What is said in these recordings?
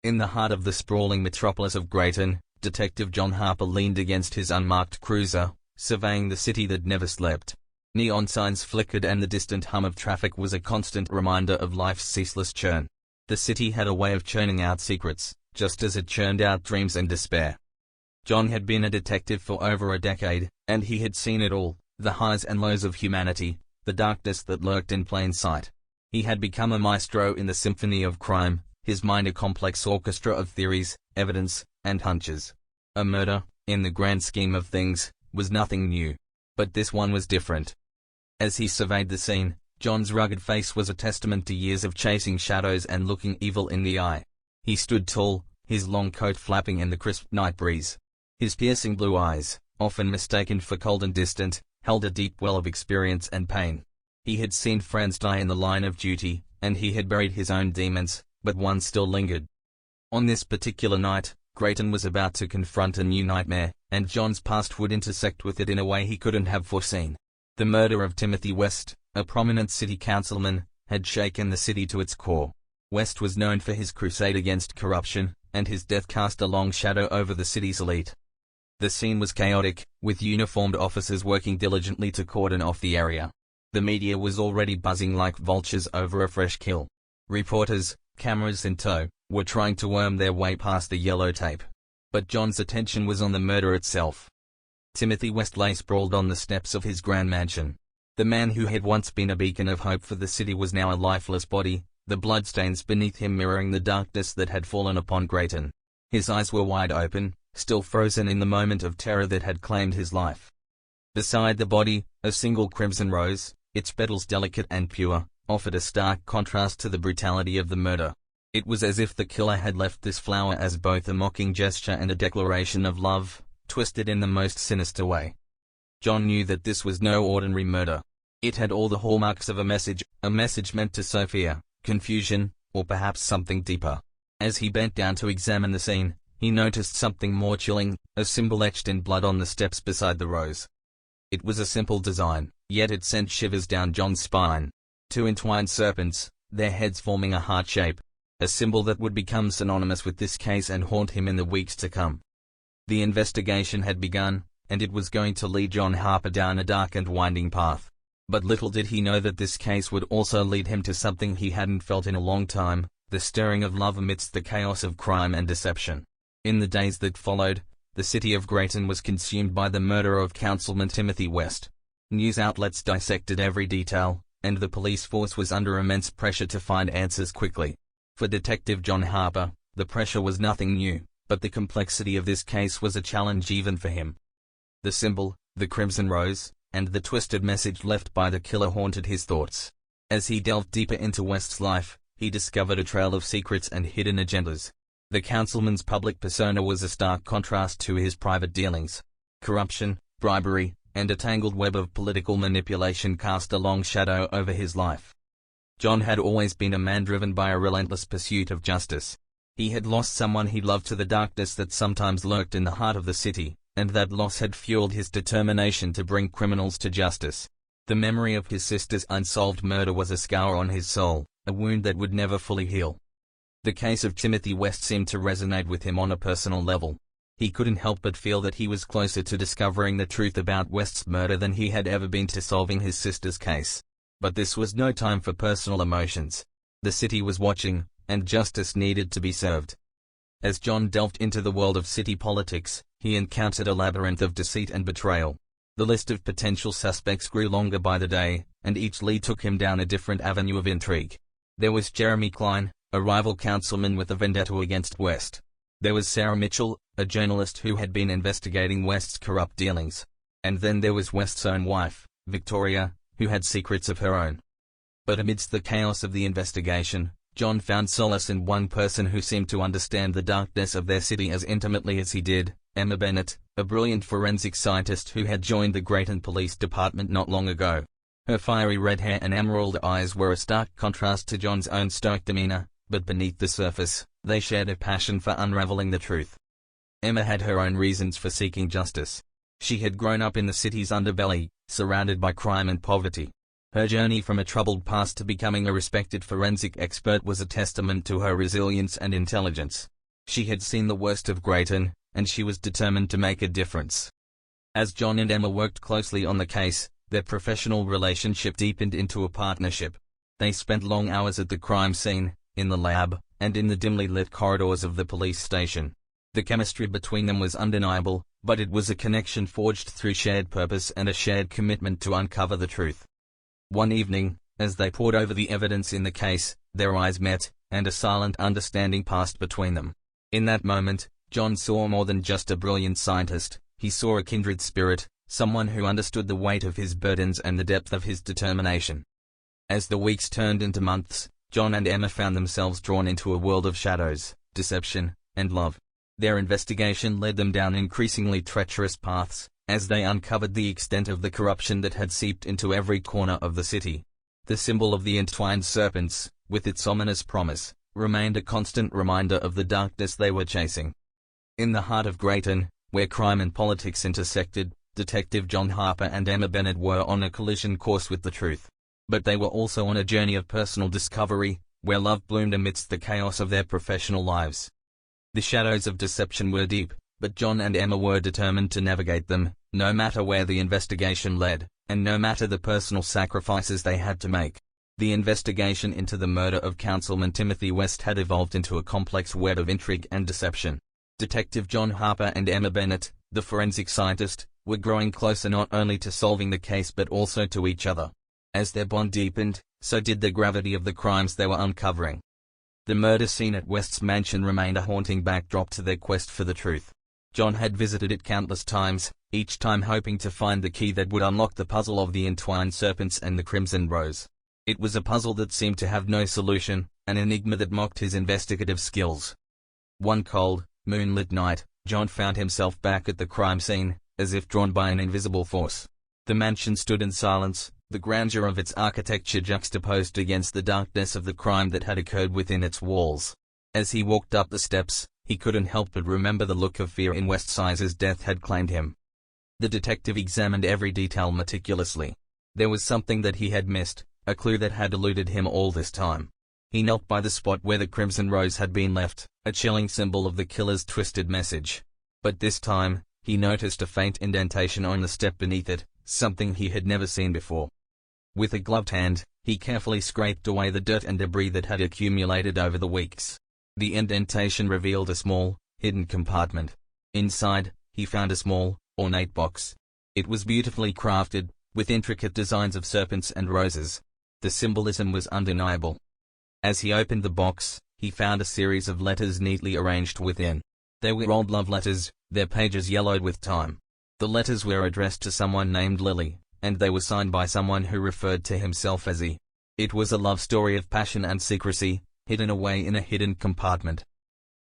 In the heart of the sprawling metropolis of Grayton, Detective John Harper leaned against his unmarked cruiser, surveying the city that never slept. Neon signs flickered and the distant hum of traffic was a constant reminder of life's ceaseless churn. The city had a way of churning out secrets, just as it churned out dreams and despair. John had been a detective for over a decade, and he had seen it all, the highs and lows of humanity, the darkness that lurked in plain sight. He had become a maestro in the symphony of crime, his mind a complex orchestra of theories, evidence, and hunches. A murder, in the grand scheme of things, was nothing new. But this one was different. As he surveyed the scene, John's rugged face was a testament to years of chasing shadows and looking evil in the eye. He stood tall, his long coat flapping in the crisp night breeze. His piercing blue eyes, often mistaken for cold and distant, held a deep well of experience and pain. He had seen friends die in the line of duty, and he had buried his own demons, but one still lingered. On this particular night, Grayton was about to confront a new nightmare, and John's past would intersect with it in a way he couldn't have foreseen. The murder of Timothy West, a prominent city councilman, had shaken the city to its core. West was known for his crusade against corruption, and his death cast a long shadow over the city's elite. The scene was chaotic, with uniformed officers working diligently to cordon off the area. The media was already buzzing like vultures over a fresh kill. Reporters, cameras in tow, were trying to worm their way past the yellow tape. But John's attention was on the murder itself. Timothy West lay sprawled on the steps of his grand mansion. The man who had once been a beacon of hope for the city was now a lifeless body, the bloodstains beneath him mirroring the darkness that had fallen upon Grayton. His eyes were wide open, still frozen in the moment of terror that had claimed his life. Beside the body, a single crimson rose, its petals delicate and pure, offered a stark contrast to the brutality of the murder. It was as if the killer had left this flower as both a mocking gesture and a declaration of love, twisted in the most sinister way. John knew that this was no ordinary murder. It had all the hallmarks of a message meant to sow fear, confusion, or perhaps something deeper. As he bent down to examine the scene, he noticed something more chilling, a symbol etched in blood on the steps beside the rose. It was a simple design, yet it sent shivers down John's spine. Two entwined serpents, their heads forming a heart shape. A symbol that would become synonymous with this case and haunt him in the weeks to come. The investigation had begun, and it was going to lead John Harper down a dark and winding path. But little did he know that this case would also lead him to something he hadn't felt in a long time, the stirring of love amidst the chaos of crime and deception. In the days that followed, the city of Grayton was consumed by the murder of Councilman Timothy West. News outlets dissected every detail, and the police force was under immense pressure to find answers quickly. For Detective John Harper, the pressure was nothing new, but the complexity of this case was a challenge even for him. The symbol, the crimson rose, and the twisted message left by the killer haunted his thoughts. As he delved deeper into West's life, he discovered a trail of secrets and hidden agendas. The councilman's public persona was a stark contrast to his private dealings. Corruption, bribery, and a tangled web of political manipulation cast a long shadow over his life. John had always been a man driven by a relentless pursuit of justice. He had lost someone he loved to the darkness that sometimes lurked in the heart of the city, and that loss had fueled his determination to bring criminals to justice. The memory of his sister's unsolved murder was a scar on his soul, a wound that would never fully heal. The case of Timothy West seemed to resonate with him on a personal level. He couldn't help but feel that he was closer to discovering the truth about West's murder than he had ever been to solving his sister's case. But this was no time for personal emotions. The city was watching, and justice needed to be served. As John delved into the world of city politics, he encountered a labyrinth of deceit and betrayal. The list of potential suspects grew longer by the day, and each lead took him down a different avenue of intrigue. There was Jeremy Klein, a rival councilman with a vendetta against West. There was Sarah Mitchell, a journalist who had been investigating West's corrupt dealings. And then there was West's own wife, Victoria, who had secrets of her own. But amidst the chaos of the investigation, John found solace in one person who seemed to understand the darkness of their city as intimately as he did, Emma Bennett, a brilliant forensic scientist who had joined the Grayton Police Department not long ago. Her fiery red hair and emerald eyes were a stark contrast to John's own stoic demeanor, but beneath the surface, they shared a passion for unraveling the truth. Emma had her own reasons for seeking justice. She had grown up in the city's underbelly, surrounded by crime and poverty. Her journey from a troubled past to becoming a respected forensic expert was a testament to her resilience and intelligence. She had seen the worst of Grayton, and she was determined to make a difference. As John and Emma worked closely on the case, their professional relationship deepened into a partnership. They spent long hours at the crime scene, in the lab, and in the dimly lit corridors of the police station. The chemistry between them was undeniable, but it was a connection forged through shared purpose and a shared commitment to uncover the truth. One evening, as they pored over the evidence in the case, their eyes met, and a silent understanding passed between them. In that moment, John saw more than just a brilliant scientist. He saw a kindred spirit, someone who understood the weight of his burdens and the depth of his determination. As the weeks turned into months, John and Emma found themselves drawn into a world of shadows, deception, and love. Their investigation led them down increasingly treacherous paths, as they uncovered the extent of the corruption that had seeped into every corner of the city. The symbol of the entwined serpents, with its ominous promise, remained a constant reminder of the darkness they were chasing. In the heart of Grayton, where crime and politics intersected, Detective John Harper and Emma Bennett were on a collision course with the truth. But they were also on a journey of personal discovery, where love bloomed amidst the chaos of their professional lives. The shadows of deception were deep, but John and Emma were determined to navigate them, no matter where the investigation led, and no matter the personal sacrifices they had to make. The investigation into the murder of Councilman Timothy West had evolved into a complex web of intrigue and deception. Detective John Harper and Emma Bennett, the forensic scientist, were growing closer not only to solving the case but also to each other. As their bond deepened, so did the gravity of the crimes they were uncovering. The murder scene at West's mansion remained a haunting backdrop to their quest for the truth. John had visited it countless times, each time hoping to find the key that would unlock the puzzle of the entwined serpents and the crimson rose. It was a puzzle that seemed to have no solution, an enigma that mocked his investigative skills. One cold, moonlit night, John found himself back at the crime scene, as if drawn by an invisible force. The mansion stood in silence, the grandeur of its architecture juxtaposed against the darkness of the crime that had occurred within its walls. As he walked up the steps, he couldn't help but remember the look of fear in West's eyes as death had claimed him. The detective examined every detail meticulously. There was something that he had missed, a clue that had eluded him all this time. He knelt by the spot where the crimson rose had been left, a chilling symbol of the killer's twisted message. But this time, he noticed a faint indentation on the step beneath it, something he had never seen before. With a gloved hand, he carefully scraped away the dirt and debris that had accumulated over the weeks. The indentation revealed a small, hidden compartment. Inside, he found a small, ornate box. It was beautifully crafted, with intricate designs of serpents and roses. The symbolism was undeniable. As he opened the box, he found a series of letters neatly arranged within. They were old love letters, their pages yellowed with time. The letters were addressed to someone named Lily, and they were signed by someone who referred to himself as he. It was a love story of passion and secrecy, hidden away in a hidden compartment.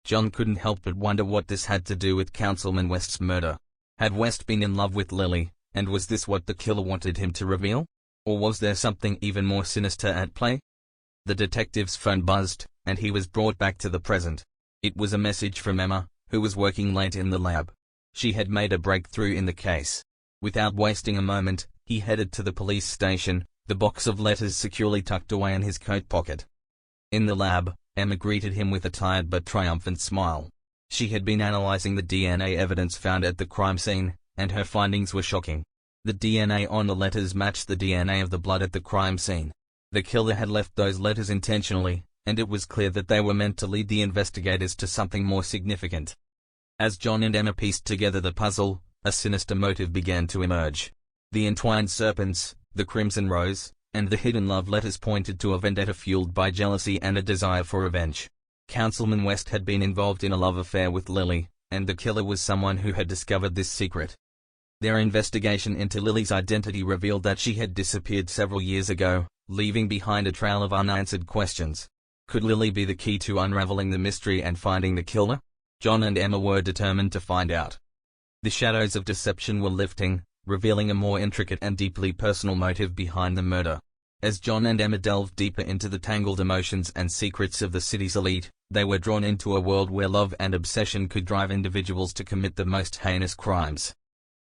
John couldn't help but wonder what this had to do with Councilman West's murder. Had West been in love with Lily, and was this what the killer wanted him to reveal? Or was there something even more sinister at play? The detective's phone buzzed, and he was brought back to the present. It was a message from Emma, who was working late in the lab. She had made a breakthrough in the case. Without wasting a moment, he headed to the police station, the box of letters securely tucked away in his coat pocket. In the lab, Emma greeted him with a tired but triumphant smile. She had been analyzing the DNA evidence found at the crime scene, and her findings were shocking. The DNA on the letters matched the DNA of the blood at the crime scene. The killer had left those letters intentionally, and it was clear that they were meant to lead the investigators to something more significant. As John and Emma pieced together the puzzle, a sinister motive began to emerge. The entwined serpents, the crimson rose, and the hidden love letters pointed to a vendetta fueled by jealousy and a desire for revenge. Councilman West had been involved in a love affair with Lily, and the killer was someone who had discovered this secret. Their investigation into Lily's identity revealed that she had disappeared several years ago, leaving behind a trail of unanswered questions. Could Lily be the key to unraveling the mystery and finding the killer? John and Emma were determined to find out. The shadows of deception were lifting, revealing a more intricate and deeply personal motive behind the murder. As John and Emma delved deeper into the tangled emotions and secrets of the city's elite, they were drawn into a world where love and obsession could drive individuals to commit the most heinous crimes.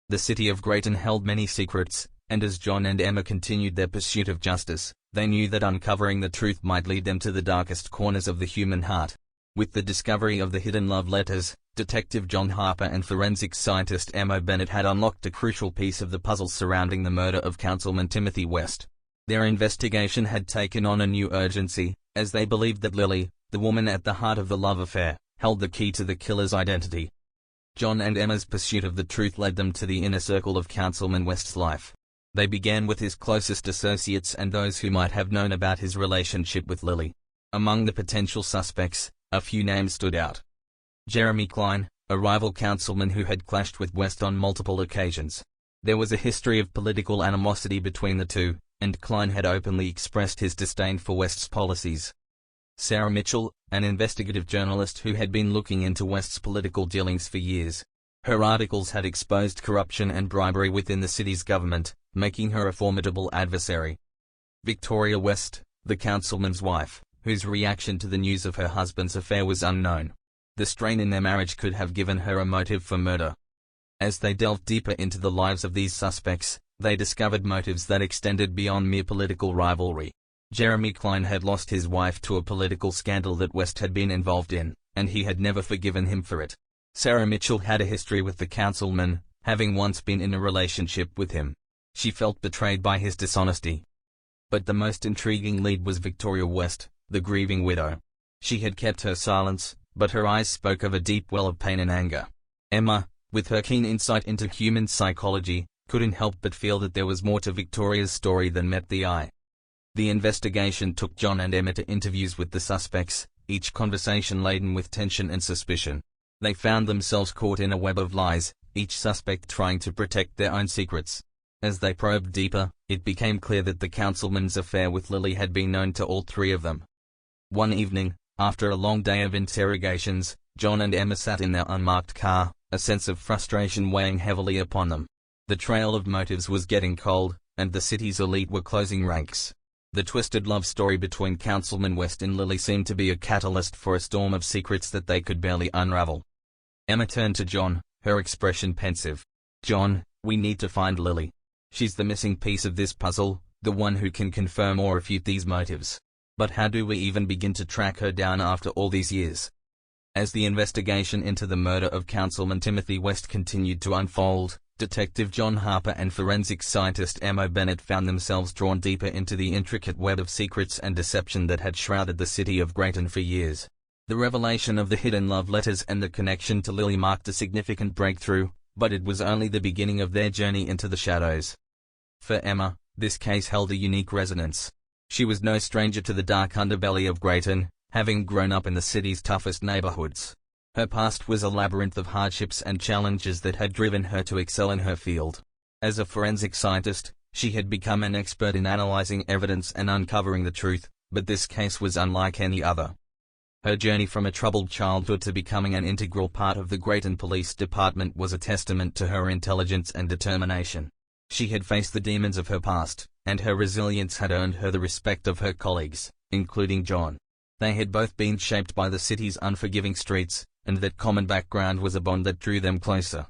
The city of Grayton held many secrets, and as John and Emma continued their pursuit of justice, they knew that uncovering the truth might lead them to the darkest corners of the human heart. With the discovery of the hidden love letters, Detective John Harper and forensic scientist Emma Bennett had unlocked a crucial piece of the puzzle surrounding the murder of Councilman Timothy West. Their investigation had taken on a new urgency, as they believed that Lily, the woman at the heart of the love affair, held the key to the killer's identity. John and Emma's pursuit of the truth led them to the inner circle of Councilman West's life. They began with his closest associates and those who might have known about his relationship with Lily. Among the potential suspects, a few names stood out. Jeremy Klein, a rival councilman who had clashed with West on multiple occasions. There was a history of political animosity between the two, and Klein had openly expressed his disdain for West's policies. Sarah Mitchell, an investigative journalist who had been looking into West's political dealings for years. Her articles had exposed corruption and bribery within the city's government, making her a formidable adversary. Victoria West, the councilman's wife, whose reaction to the news of her husband's affair was unknown. The strain in their marriage could have given her a motive for murder. As they delved deeper into the lives of these suspects, they discovered motives that extended beyond mere political rivalry. Jeremy Klein had lost his wife to a political scandal that West had been involved in, and he had never forgiven him for it. Sarah Mitchell had a history with the councilman, having once been in a relationship with him. She felt betrayed by his dishonesty. But the most intriguing lead was Victoria West, the grieving widow. She had kept her silence, but her eyes spoke of a deep well of pain and anger. Emma, with her keen insight into human psychology, couldn't help but feel that there was more to Victoria's story than met the eye. The investigation took John and Emma to interviews with the suspects, each conversation laden with tension and suspicion. They found themselves caught in a web of lies, each suspect trying to protect their own secrets. As they probed deeper, it became clear that the councilman's affair with Lily had been known to all three of them. One evening, after a long day of interrogations, John and Emma sat in their unmarked car, a sense of frustration weighing heavily upon them. The trail of motives was getting cold, and the city's elite were closing ranks. The twisted love story between Councilman West and Lily seemed to be a catalyst for a storm of secrets that they could barely unravel. Emma turned to John, her expression pensive. "John, we need to find Lily. She's the missing piece of this puzzle, the one who can confirm or refute these motives. But how do we even begin to track her down after all these years?" As the investigation into the murder of Councilman Timothy West continued to unfold, Detective John Harper and forensic scientist Emma Bennett found themselves drawn deeper into the intricate web of secrets and deception that had shrouded the city of Grayton for years. The revelation of the hidden love letters and the connection to Lily marked a significant breakthrough, but it was only the beginning of their journey into the shadows. For Emma, this case held a unique resonance. She was no stranger to the dark underbelly of Grayton, having grown up in the city's toughest neighborhoods. Her past was a labyrinth of hardships and challenges that had driven her to excel in her field. As a forensic scientist, she had become an expert in analyzing evidence and uncovering the truth, but this case was unlike any other. Her journey from a troubled childhood to becoming an integral part of the Grayton Police Department was a testament to her intelligence and determination. She had faced the demons of her past, and her resilience had earned her the respect of her colleagues, including John. They had both been shaped by the city's unforgiving streets, and that common background was a bond that drew them closer.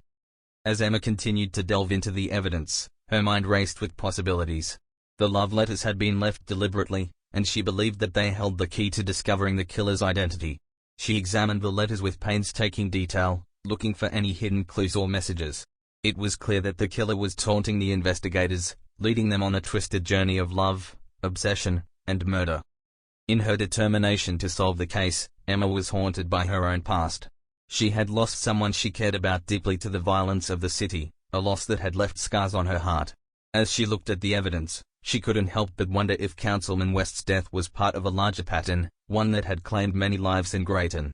As Emma continued to delve into the evidence, her mind raced with possibilities. The love letters had been left deliberately, and she believed that they held the key to discovering the killer's identity. She examined the letters with painstaking detail, looking for any hidden clues or messages. It was clear that the killer was taunting the investigators, leading them on a twisted journey of love, obsession, and murder. In her determination to solve the case, Emma was haunted by her own past. She had lost someone she cared about deeply to the violence of the city, a loss that had left scars on her heart. As she looked at the evidence, she couldn't help but wonder if Councilman West's death was part of a larger pattern, one that had claimed many lives in Grayton.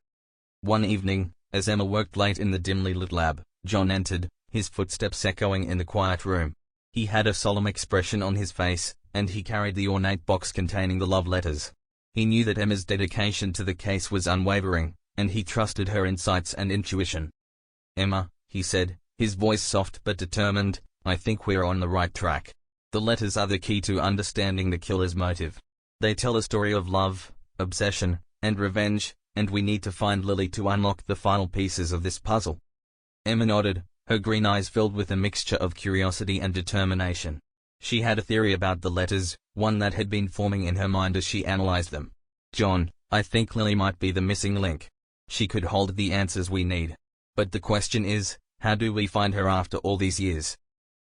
One evening, as Emma worked late in the dimly lit lab, John entered, his footsteps echoing in the quiet room. He had a solemn expression on his face, and he carried the ornate box containing the love letters. He knew that Emma's dedication to the case was unwavering, and he trusted her insights and intuition. "Emma," he said, his voice soft but determined, "I think we're on the right track. The letters are the key to understanding the killer's motive. They tell a story of love, obsession, and revenge, and we need to find Lily to unlock the final pieces of this puzzle." Emma nodded, her green eyes filled with a mixture of curiosity and determination. She had a theory about the letters, one that had been forming in her mind as she analyzed them. "John, I think Lily might be the missing link. She could hold the answers we need. But the question is, how do we find her after all these years?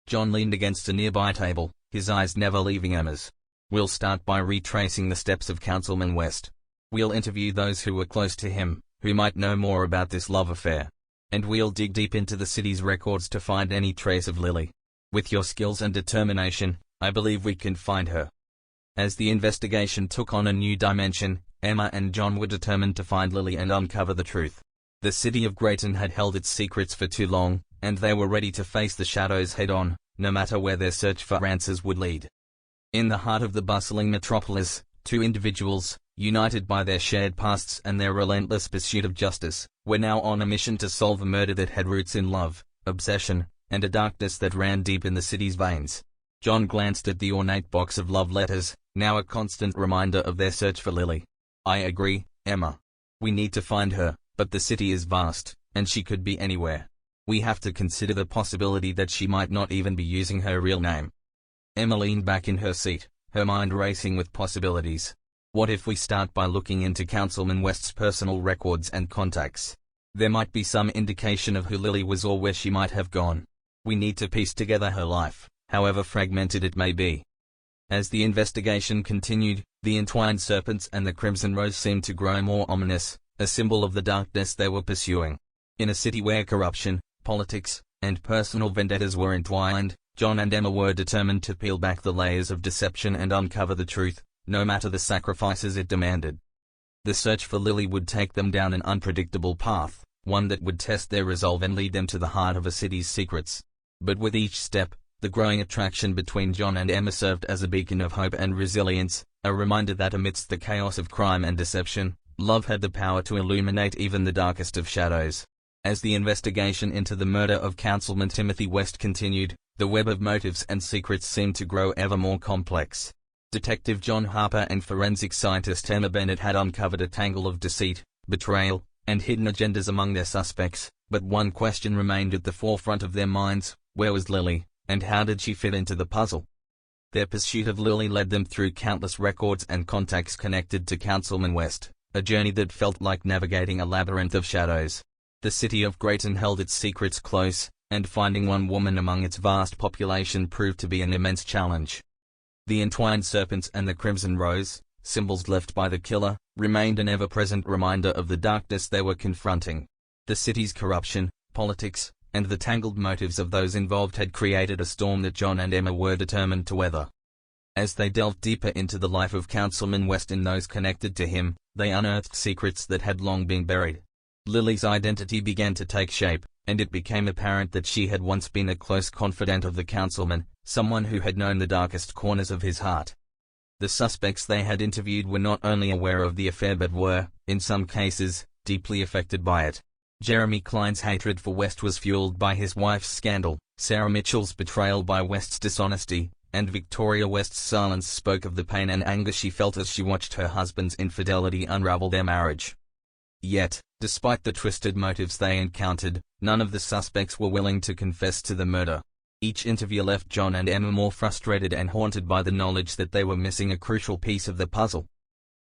John leaned against a nearby table, his eyes never leaving Emma's. We'll start by retracing the steps of Councilman West. We'll interview those who were close to him, who might know more about this love affair. And we'll dig deep into the city's records to find any trace of Lily. With your skills and determination, I believe we can find her. As the investigation took on a new dimension, Emma and John were determined to find Lily and uncover the truth. The city of Grayton had held its secrets for too long, and they were ready to face the Shawdows head-on, no matter where their search for answers would lead. In the heart of the bustling metropolis, two individuals, united by their shared pasts and their relentless pursuit of justice, were now on a mission to solve a murder that had roots in love, obsession, and a darkness that ran deep in the city's veins. John glanced at the ornate box of love letters, now a constant reminder of their search for Lily. I agree, Emma. We need to find her, but the city is vast, and she could be anywhere. We have to consider the possibility that she might not even be using her real name. Emma leaned back in her seat, her mind racing with possibilities. What if we start by looking into Councilman West's personal records and contacts? There might be some indication of who Lily was or where she might have gone. We need to piece together her life, however fragmented it may be. As the investigation continued, the entwined serpents and the crimson rose seemed to grow more ominous, a symbol of the darkness they were pursuing. In a city where corruption, politics, and personal vendettas were entwined, John and Emma were determined to peel back the layers of deception and uncover the truth, no matter the sacrifices it demanded. The search for Lily would take them down an unpredictable path, one that would test their resolve and lead them to the heart of a city's secrets. But with each step, the growing attraction between John and Emma served as a beacon of hope and resilience, a reminder that amidst the chaos of crime and deception, love had the power to illuminate even the darkest of shadows. As the investigation into the murder of Councilman Timothy West continued, the web of motives and secrets seemed to grow ever more complex. Detective John Harper and forensic scientist Emma Bennett had uncovered a tangle of deceit, betrayal, and hidden agendas among their suspects, but one question remained at the forefront of their minds: where was Lily, and how did she fit into the puzzle? Their pursuit of Lily led them through countless records and contacts connected to Councilman West, a journey that felt like navigating a labyrinth of shadows. The city of Grayton held its secrets close, and finding one woman among its vast population proved to be an immense challenge. The entwined serpents and the crimson rose, symbols left by the killer, remained an ever-present reminder of the darkness they were confronting. The city's corruption, politics, and the tangled motives of those involved had created a storm that John and Emma were determined to weather. As they delved deeper into the life of Councilman West and those connected to him, they unearthed secrets that had long been buried. Lily's identity began to take shape, and it became apparent that she had once been a close confidant of the councilman, someone who had known the darkest corners of his heart. The suspects they had interviewed were not only aware of the affair but were, in some cases, deeply affected by it. Jeremy Klein's hatred for West was fueled by his wife's scandal, Sarah Mitchell's betrayal by West's dishonesty, and Victoria West's silence spoke of the pain and anger she felt as she watched her husband's infidelity unravel their marriage. Yet, despite the twisted motives they encountered, none of the suspects were willing to confess to the murder. Each interview left John and Emma more frustrated and haunted by the knowledge that they were missing a crucial piece of the puzzle.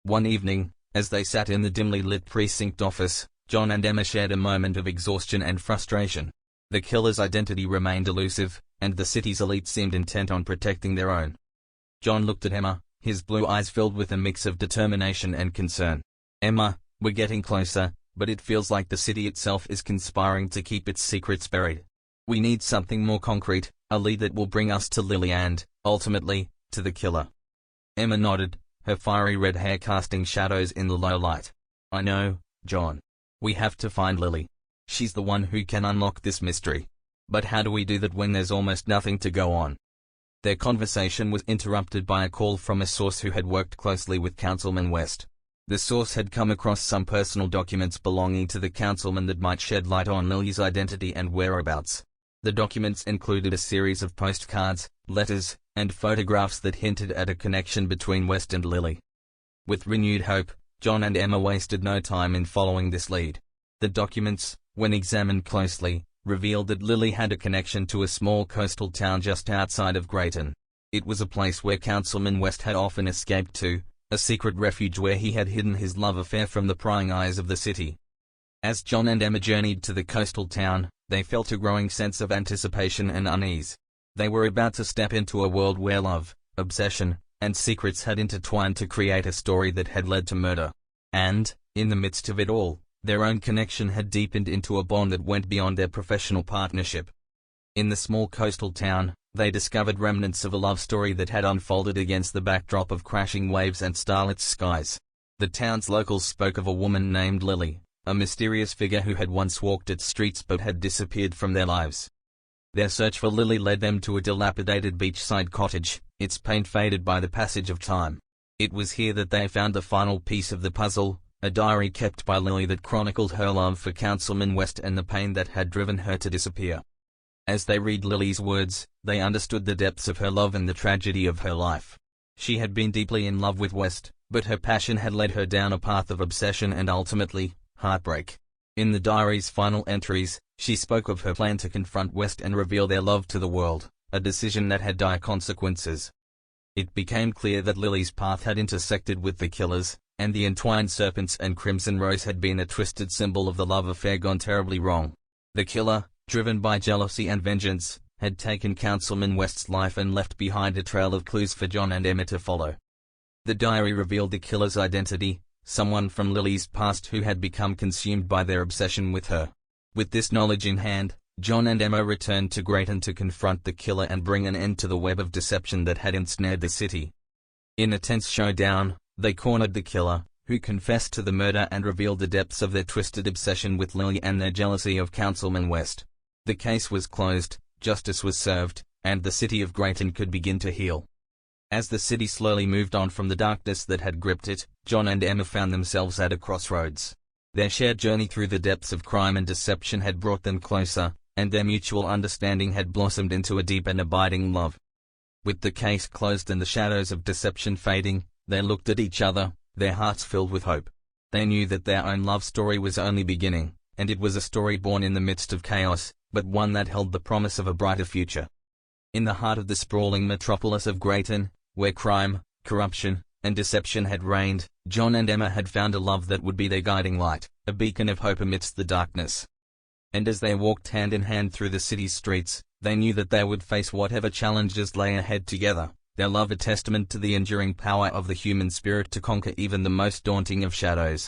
One evening, as they sat in the dimly lit precinct office, John and Emma shared a moment of exhaustion and frustration. The killer's identity remained elusive, and the city's elite seemed intent on protecting their own. John looked at Emma, his blue eyes filled with a mix of determination and concern. Emma, we're getting closer, but it feels like the city itself is conspiring to keep its secrets buried. We need something more concrete, a lead that will bring us to Lily and, ultimately, to the killer. Emma nodded, her fiery red hair casting shadows in the low light. I know, John. We have to find Lily. She's the one who can unlock this mystery. But how do we do that when there's almost nothing to go on? Their conversation was interrupted by a call from a source who had worked closely with Councilman West. The source had come across some personal documents belonging to the councilman that might shed light on Lily's identity and whereabouts. The documents included a series of postcards, letters, and photographs that hinted at a connection between West and Lily. With renewed hope, John and Emma wasted no time in following this lead. The documents, when examined closely, revealed that Lily had a connection to a small coastal town just outside of Grayton. It was a place where Councilman West had often escaped to, a secret refuge where he had hidden his love affair from the prying eyes of the city. As John and Emma journeyed to the coastal town, they felt a growing sense of anticipation and unease. They were about to step into a world where love, obsession, and secrets had intertwined to create a story that had led to murder. And, in the midst of it all, their own connection had deepened into a bond that went beyond their professional partnership. In the small coastal town, they discovered remnants of a love story that had unfolded against the backdrop of crashing waves and starlit skies. The town's locals spoke of a woman named Lily, a mysterious figure who had once walked its streets but had disappeared from their lives. Their search for Lily led them to a dilapidated beachside cottage, its paint faded by the passage of time. It was here that they found the final piece of the puzzle, a diary kept by Lily that chronicled her love for Councilman West and the pain that had driven her to disappear. As they read Lily's words, they understood the depths of her love and the tragedy of her life. She had been deeply in love with West, but her passion had led her down a path of obsession and ultimately, heartbreak. In the diary's final entries, she spoke of her plan to confront West and reveal their love to the world, a decision that had dire consequences. It became clear that Lily's path had intersected with the killer's, and the entwined serpents and crimson rose had been a twisted symbol of the love affair gone terribly wrong. The killer, driven by jealousy and vengeance, had taken Councilman West's life and left behind a trail of clues for John and Emma to follow. The diary revealed the killer's identity, someone from Lily's past who had become consumed by their obsession with her. With this knowledge in hand, John and Emma returned to Grayton to confront the killer and bring an end to the web of deception that had ensnared the city. In a tense showdown, they cornered the killer, who confessed to the murder and revealed the depths of their twisted obsession with Lily and their jealousy of Councilman West. The case was closed, justice was served, and the city of Grayton could begin to heal. As the city slowly moved on from the darkness that had gripped it, John and Emma found themselves at a crossroads. Their shared journey through the depths of crime and deception had brought them closer, and their mutual understanding had blossomed into a deep and abiding love. With the case closed and the shadows of deception fading, they looked at each other, their hearts filled with hope. They knew that their own love story was only beginning, and it was a story born in the midst of chaos, but one that held the promise of a brighter future. In the heart of the sprawling metropolis of Grayton, where crime, corruption, and deception had reigned, John and Emma had found a love that would be their guiding light, a beacon of hope amidst the darkness. And as they walked hand in hand through the city's streets, they knew that they would face whatever challenges lay ahead together, their love a testament to the enduring power of the human spirit to conquer even the most daunting of shadows.